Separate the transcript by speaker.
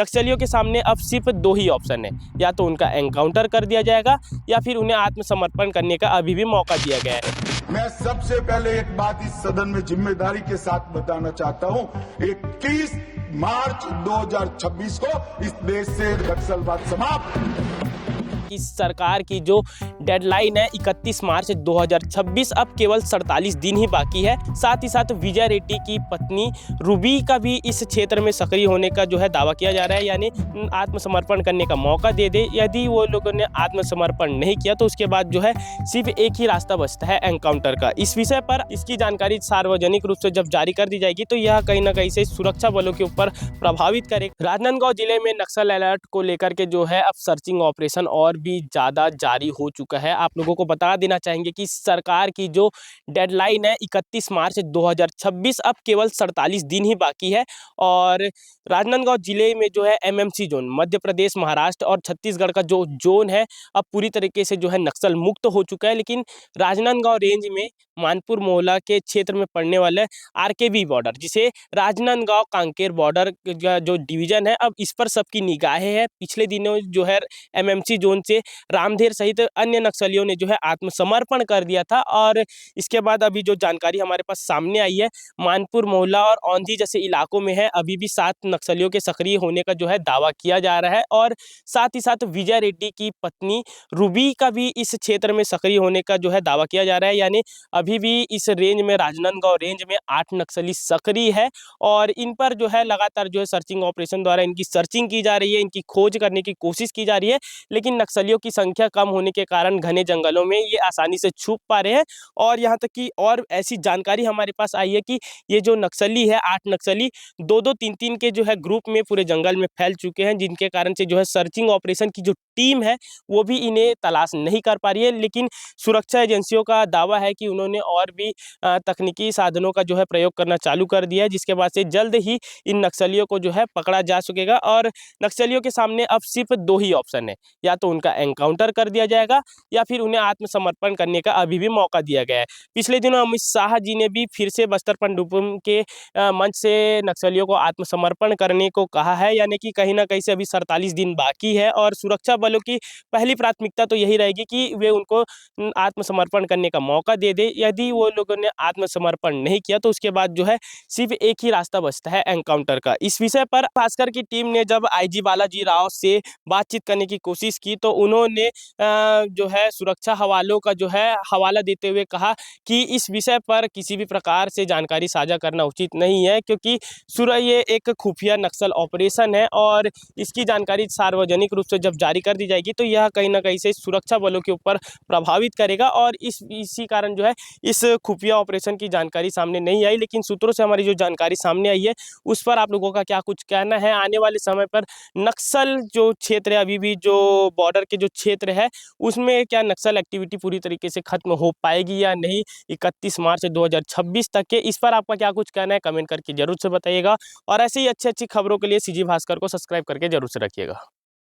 Speaker 1: नक्सलियों के सामने अब सिर्फ दो ही ऑप्शन है, या तो उनका एनकाउंटर कर दिया जाएगा या फिर उन्हें आत्मसमर्पण करने का अभी भी मौका दिया गया है।
Speaker 2: मैं सबसे पहले एक बात इस सदन में जिम्मेदारी के साथ बताना चाहता हूं, 21 मार्च 2026 को इस देश से नक्सलवाद समाप्त।
Speaker 1: इस सरकार की जो डेडलाइन है 31 मार्च 2026, अब केवल 47 दिन ही बाकी है। साथ ही साथ विजय रेड्डी की पत्नी रूबी का भी इस क्षेत्र में सक्रिय होने का जो है दावा किया जा रहा है, यानी आत्मसमर्पण करने का मौका दे दे। यदि वो लोगों ने आत्मसमर्पण नहीं किया तो उसके बाद जो है सिर्फ एक ही रास्ता बचता है एनकाउंटर का। इस विषय पर इसकी जानकारी सार्वजनिक रूप से जब जारी कर दी जाएगी तो यह कहीं ना कहीं से सुरक्षा बलों के ऊपर प्रभावित करेगा। राजनांदगांव जिले में नक्सल अलर्ट को लेकर के जो है अब सर्चिंग ऑपरेशन और भी ज़्यादा जारी हो चुका है। आप लोगों को बता देना चाहेंगे कि सरकार की जो डेडलाइन है 31 मार्च 2026, अब केवल 47 दिन ही बाकी है। और राजनांदगांव जिले में जो है एमएमसी जोन, मध्य प्रदेश, महाराष्ट्र और छत्तीसगढ़ का जो जोन है अब पूरी तरीके से जो है नक्सल मुक्त हो चुका है। लेकिन राजनांदगांव रेंज में मानपुर मोहल्ला के क्षेत्र में पड़ने वाले आरकेबी बॉर्डर, जिसे राजनांदगांव कांकेर बॉर्डर का जो डिवीजन है, अब इस पर सबकी निगाहें हैं। पिछले दिनों जो है एमएमसी जोन से रामधेर सहित अन्य नक्सलियों ने जो है आत्मसमर्पण कर दिया था। और इसके बाद अभी जो जानकारी हमारे पास सामने आई है, मानपुर मोहल्ला और औंधी जैसे इलाकों में है अभी भी 7 नक्सलियों के सक्रिय होने का जो है दावा किया जा रहा है। और साथ ही साथ विजय रेड्डी की पत्नी रूबी का भी इस क्षेत्र में सक्रिय होने का जो है दावा किया जा रहा है, यानी अभी भी इस रेंज में, राजनांदगांव रेंज में 8 नक्सली सक्रिय है। और इन पर जो है लगातार जो है सर्चिंग ऑपरेशन द्वारा इनकी सर्चिंग की जा रही है, इनकी खोज करने की कोशिश की जा रही है। लेकिन नक्सलियों की संख्या कम होने के कारण घने जंगलों में ये आसानी से छुप पा रहे हैं। और यहाँ तक कि और ऐसी जानकारी हमारे पास आई है कि ये जो नक्सली है, 8 नक्सली 2-2, 3-3 के जो है ग्रुप में पूरे जंगल में फैल चुके हैं, जिनके कारण से जो है सर्चिंग ऑपरेशन की जो टीम है वो भी इन्हें तलाश नहीं कर पा रही है। लेकिन सुरक्षा एजेंसियों का दावा है कि उन्होंने और भी तकनीकी साधनों का जो है प्रयोग करना चालू कर दिया है, जिसके बाद से जल्द ही इन नक्सलियों को जो है पकड़ा जा सकेगा। और नक्सलियों के सामने अब सिर्फ दो ही ऑप्शन है, या तो उनका एनकाउंटर कर दिया जाएगा या फिर उन्हें आत्मसमर्पण करने का अभी भी मौका दिया गया है। पिछले दिनों अमित शाह जी ने भी फिर से बस्तर पनडुब्बी के मंच से नक्सलियों को आत्मसमर्पण करने को कहा है, यानी कि कहीं ना कहीं से अभी 47 दिन बाकी है। और सुरक्षा बलों की पहली प्राथमिकता तो यही रहेगी कि वे उनको आत्मसमर्पण करने का मौका दे दे। यदि वो लोगों ने आत्मसमर्पण नहीं किया तो उसके बाद जो है सिर्फ एक ही रास्ता बचता है एनकाउंटर का। इस विषय पर भास्कर की टीम ने जब आईजी बालाजी राव से बातचीत करने की कोशिश की तो उन्होंने जो है सुरक्षा हवालों का जो है हवाला देते हुए कहा कि इस विषय पर किसी भी प्रकार से जानकारी साझा करना उचित नहीं है, क्योंकि ये एक खुफिया नक्सल ऑपरेशन है। और इसकी जानकारी सार्वजनिक रूप से जब जारी कर दी जाएगी तो यह कहीं ना कहीं से सुरक्षा बलों के ऊपर प्रभावित करेगा। और इसी कारण जो है इस खुफिया ऑपरेशन की जानकारी सामने नहीं आई। लेकिन सूत्रों से हमारी जो जानकारी सामने आई है उस पर आप लोगों का क्या कुछ कहना है? आने वाले समय पर नक्सल जो क्षेत्र है, अभी भी जो बॉर्डर के जो क्षेत्र है, उसमें क्या नक्सल एक्टिविटी पूरी तरीके से खत्म हो पाएगी या नहीं 31 मार्च 2026 तक के? इस पर आपका क्या कुछ कहना है? कमेंट करके जरूर से बताइएगा। और ऐसे ही अच्छी अच्छी खबरों के लिए सीजी भास्कर को सब्सक्राइब करके जरूर से रखिएगा।